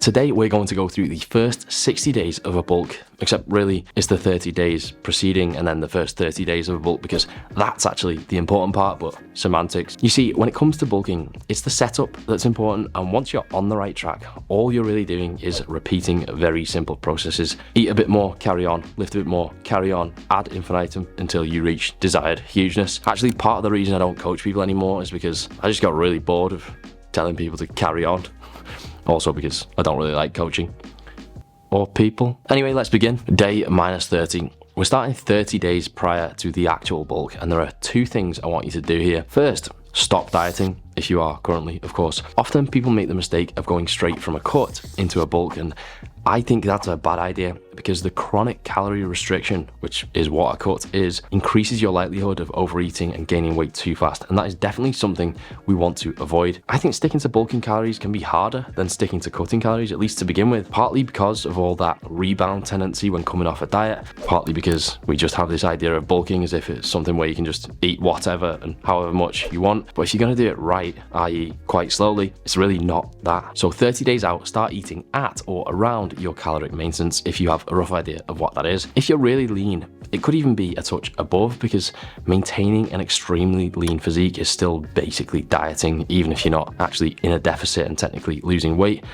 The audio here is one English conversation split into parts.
Today we're going to go through the first 60 days of a bulk, except really it's the 30 days preceding and then the first 30 days of a bulk, because that's actually the important part, but semantics. You see, when it comes to bulking, it's the setup that's important, and once you're on the right track, all you're really doing is repeating very simple processes. Eat a bit more, carry on, lift a bit more, carry on, ad infinitum until you reach desired hugeness. Actually, part of the reason I don't coach people anymore is because I just got really bored of telling people to carry on. Also because I don't really like coaching or people. Anyway, let's begin. Day minus 30. We're starting 30 days prior to the actual bulk, and there are two things I want you to do here. First, stop dieting, if you are currently, of course. Often people make the mistake of going straight from a cut into a bulk, and I think that's a bad idea because the chronic calorie restriction, which is what a cut is, increases your likelihood of overeating and gaining weight too fast, and that is definitely something we want to avoid. I think sticking to bulking calories can be harder than sticking to cutting calories, at least to begin with, partly because of all that rebound tendency when coming off a diet, partly because we just have this idea of bulking as if it's something where you can just eat whatever and however much you want. But if you're going to do it right, i.e. quite slowly, it's really not that. So 30 days out, start eating at or around your caloric maintenance if you have a rough idea of what that is. If you're really lean, it could even be a touch above, because maintaining an extremely lean physique is still basically dieting, even if you're not actually in a deficit and technically losing weight.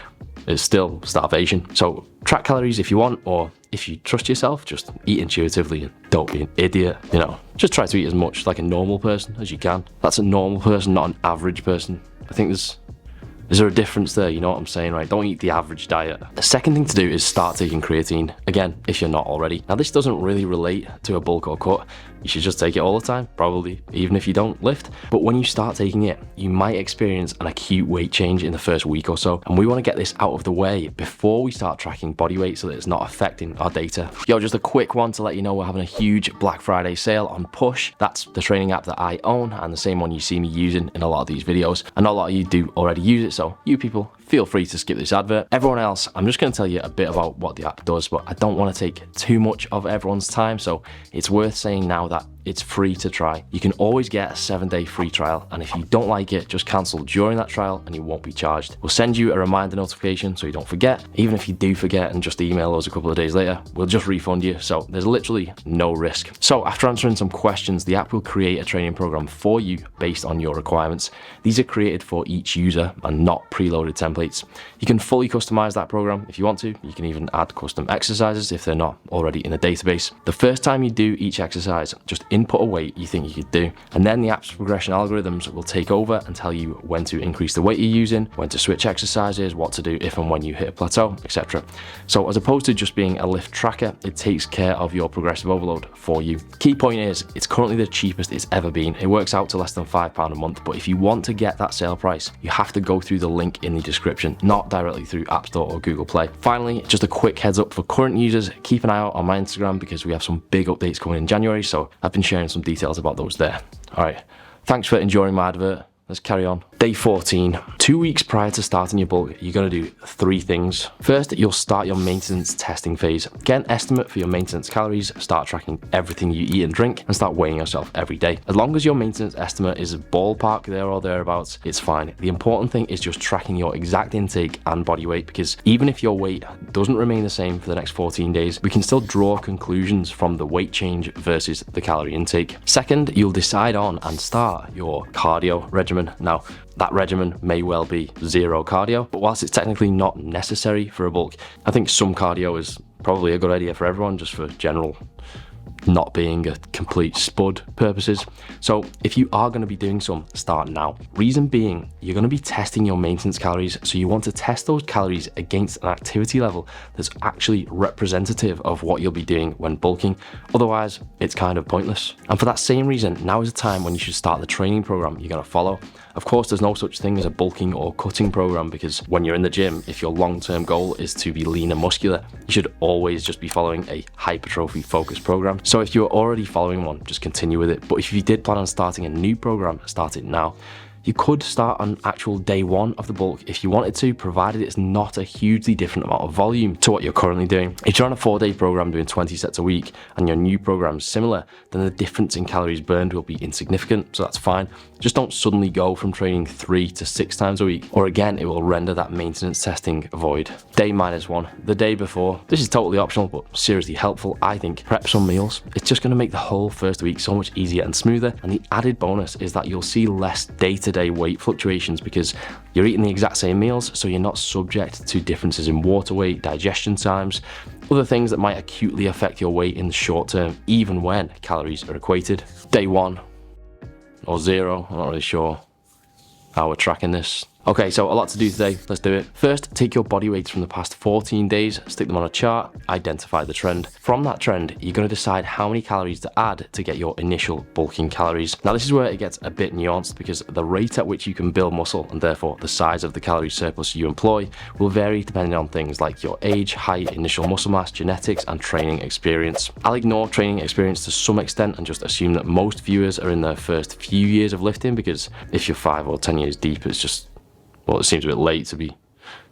It's still starvation. So track calories if you want, or if you trust yourself, just eat intuitively and don't be an idiot. You know, just try to eat as much like a normal person as you can. That's a normal person, not an average person. I think is there a difference there? You know what I'm saying, right? Don't eat the average diet. The second thing to do is start taking creatine, again, if you're not already. Now, this doesn't really relate to a bulk or cut. You should just take it all the time, probably, even if you don't lift. But when you start taking it, you might experience an acute weight change in the first week or so. And we want to get this out of the way before we start tracking body weight so that it's not affecting our data. Yo, just a quick one to let you know we're having a huge Black Friday sale on Push. That's the training app that I own and the same one you see me using in a lot of these videos. I know a lot of you do already use it, so you people, feel free to skip this advert. Everyone else, I'm just going to tell you a bit about what the app does, but I don't want to take too much of everyone's time, so it's worth saying now that it's free to try. You can always get a 7-day free trial, and if you don't like it, just cancel during that trial and you won't be charged. We'll send you a reminder notification so you don't forget. Even if you do forget and just email us a couple of days later, we'll just refund you, so there's literally no risk. So after answering some questions, the app will create a training program for you based on your requirements. These are created for each user and not preloaded templates. You can fully customize that program if you want to. You can even add custom exercises if they're not already in a database. The first time you do each exercise, just input a weight you think you could do, and then the app's progression algorithms will take over and tell you when to increase the weight you're using, when to switch exercises, what to do if and when you hit a plateau, etc. So as opposed to just being a lift tracker, it takes care of your progressive overload for you. Key point is, it's currently the cheapest it's ever been. It works out to less than £5 a month, but if you want to get that sale price, you have to go through the link in the description, not directly through App Store or Google Play. Finally, just a quick heads up for current users, keep an eye out on my Instagram because we have some big updates coming in January, so I've been sharing some details about those there. All right, thanks for enjoying my advert. Let's carry on. Day 14. 2 weeks prior to starting your bulk, you're going to do 3 things. First, you'll start your maintenance testing phase. Get an estimate for your maintenance calories, start tracking everything you eat and drink, and start weighing yourself every day. As long as your maintenance estimate is a ballpark there or thereabouts, it's fine. The important thing is just tracking your exact intake and body weight, because even if your weight doesn't remain the same for the next 14 days, we can still draw conclusions from the weight change versus the calorie intake. Second, you'll decide on and start your cardio regimen. Now, that regimen may well be 0 cardio, but whilst it's technically not necessary for a bulk, I think some cardio is probably a good idea for everyone, just for general not being a complete spud purposes. So if you are going to be doing some, start now. Reason being, you're going to be testing your maintenance calories, so you want to test those calories against an activity level that's actually representative of what you'll be doing when bulking. Otherwise, it's kind of pointless. And for that same reason, now is the time when you should start the training program you're going to follow. Of course, there's no such thing as a bulking or cutting program, because when you're in the gym, if your long-term goal is to be lean and muscular, you should always just be following a hypertrophy focused program. So if you're already following one, just continue with it. But if you did plan on starting a new program, start it now. You could start on actual day one of the bulk if you wanted to, provided it's not a hugely different amount of volume to what you're currently doing. If you're on a 4-day program doing 20 sets a week and your new program is similar, then the difference in calories burned will be insignificant, so that's fine. Just don't suddenly go from training 3 to 6 times a week, or again, it will render that maintenance testing void. Day -1, the day before. This is totally optional, but seriously helpful, I think. Prep some meals. It's just going to make the whole first week so much easier and smoother, and the added bonus is that you'll see less day-to-day weight fluctuations because you're eating the exact same meals, so you're not subject to differences in water weight, digestion times, other things that might acutely affect your weight in the short term, even when calories are equated. Day 1 or 0, I'm not really sure how we're tracking this. Okay, so a lot to do today, let's do it. First, take your body weights from the past 14 days, stick them on a chart, identify the trend. From that trend, you're gonna decide how many calories to add to get your initial bulking calories. Now this is where it gets a bit nuanced because the rate at which you can build muscle, and therefore the size of the calorie surplus you employ, will vary depending on things like your age, height, initial muscle mass, genetics, and training experience. I'll ignore training experience to some extent and just assume that most viewers are in their first few years of lifting, because if you're 5 or 10 years deep, it's just, well, it seems a bit late to be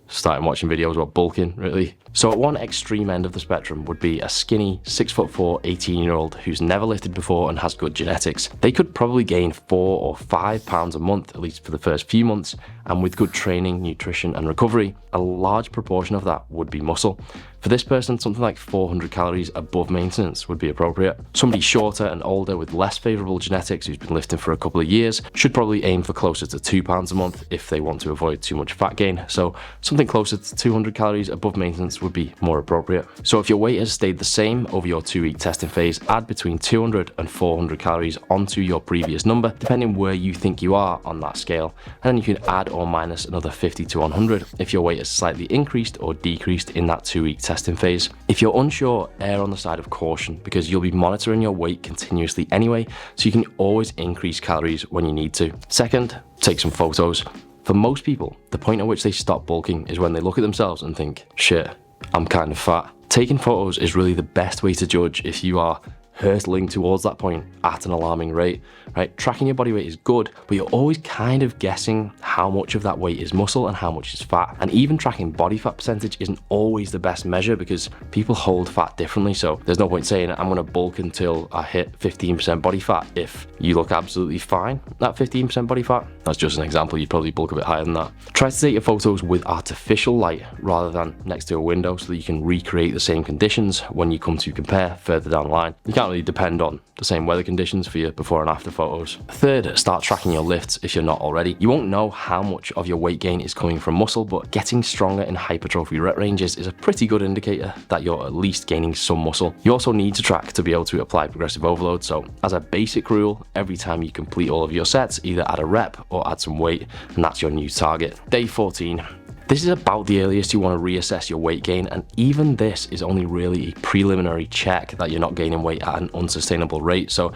starting watching videos about bulking, really. So at one extreme end of the spectrum would be a skinny 6'4", 18-year-old who's never lifted before and has good genetics. They could probably gain 4 or 5 pounds a month, at least for the first few months, and with good training, nutrition, and recovery, a large proportion of that would be muscle. For this person, something like 400 calories above maintenance would be appropriate. Somebody shorter and older with less favourable genetics who's been lifting for a couple of years should probably aim for closer to 2 pounds a month if they want to avoid too much fat gain. So something closer to 200 calories above maintenance would be more appropriate. So if your weight has stayed the same over your 2-week testing phase, add between 200 and 400 calories onto your previous number, depending where you think you are on that scale. And then you can add or minus another 50 to 100 if your weight has slightly increased or decreased in that 2-week testing phase. If you're unsure, err on the side of caution because you'll be monitoring your weight continuously anyway, so you can always increase calories when you need to. Second, take some photos. For most people, the point at which they stop bulking is when they look at themselves and think, shit, I'm kind of fat. Taking photos is really the best way to judge if you are hurtling towards that point at an alarming rate, right? Tracking your body weight is good, but you're always kind of guessing how much of that weight is muscle and how much is fat. And even tracking body fat percentage isn't always the best measure because people hold fat differently. So there's no point saying I'm gonna bulk until I hit 15% body fat if you look absolutely fine at 15% body fat. That's just an example, you'd probably bulk a bit higher than that. Try to take your photos with artificial light rather than next to a window so that you can recreate the same conditions when you come to compare further down the line. You can't really depend on the same weather conditions for your before and after photos. Third, start tracking your lifts if you're not already. You won't know how much of your weight gain is coming from muscle, but getting stronger in hypertrophy rep ranges is a pretty good indicator that you're at least gaining some muscle. You also need to track to be able to apply progressive overload, so as a basic rule, every time you complete all of your sets, either add a rep or add some weight, and that's your new target. Day 14. This is about the earliest you want to reassess your weight gain, and even this is only really a preliminary check that you're not gaining weight at an unsustainable rate. So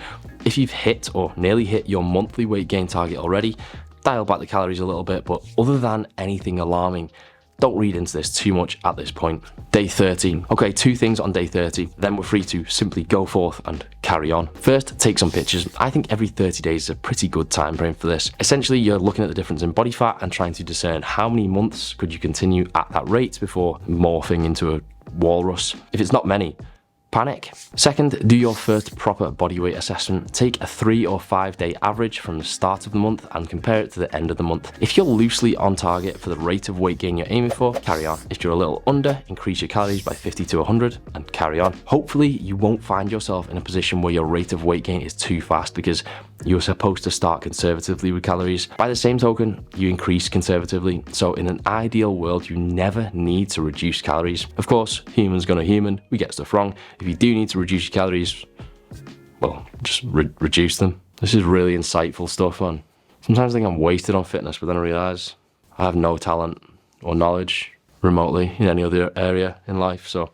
if you've hit or nearly hit your monthly weight gain target already, dial back the calories a little bit, but other than anything alarming, don't read into this too much at this point. Day 13. Okay, 2 things on day 30, then we're free to simply go forth and carry on. First, take some pictures. I think every 30 days is a pretty good time frame for this. Essentially, you're looking at the difference in body fat and trying to discern how many months could you continue at that rate before morphing into a walrus. If it's not many, panic. Second, do your first proper bodyweight assessment. Take a 3 or 5 day average from the start of the month and compare it to the end of the month. If you're loosely on target for the rate of weight gain you're aiming for, carry on. If you're a little under, increase your calories by 50 to 100 and carry on. Hopefully you won't find yourself in a position where your rate of weight gain is too fast because you're supposed to start conservatively with calories. By the same token, you increase conservatively. So in an ideal world, you never need to reduce calories. Of course, human's gonna human, we get stuff wrong. If you do need to reduce your calories, well, just reduce them. This is really insightful stuff, man. Sometimes I think I'm wasted on fitness, but then I realize I have no talent or knowledge remotely in any other area in life, so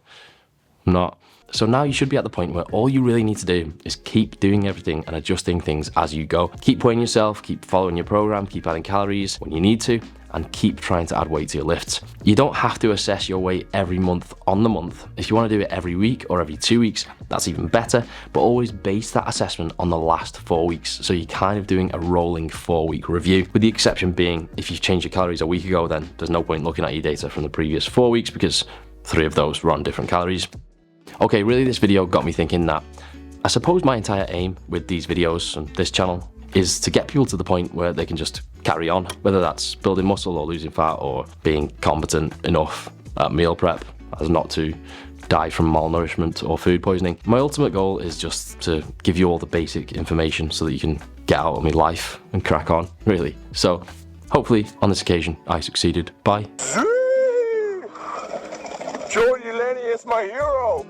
I'm not. So now you should be at the point where all you really need to do is keep doing everything and adjusting things as you go. Keep weighing yourself, keep following your program, keep adding calories when you need to, and keep trying to add weight to your lifts. You don't have to assess your weight every month on the month. If you want to do it every week or every 2 weeks, that's even better, but always base that assessment on the last 4 weeks. So you're kind of doing a rolling 4-week review, with the exception being if you've changed your calories a week ago, then there's no point looking at your data from the previous 4 weeks because 3 of those were on different calories. Okay, really this video got me thinking that I suppose my entire aim with these videos and this channel is to get people to the point where they can just carry on, whether that's building muscle or losing fat or being competent enough at meal prep as not to die from malnourishment or food poisoning. My ultimate goal is just to give you all the basic information so that you can get out of my life and crack on, really. So hopefully on this occasion I succeeded. Bye. Joey Lenny is my hero.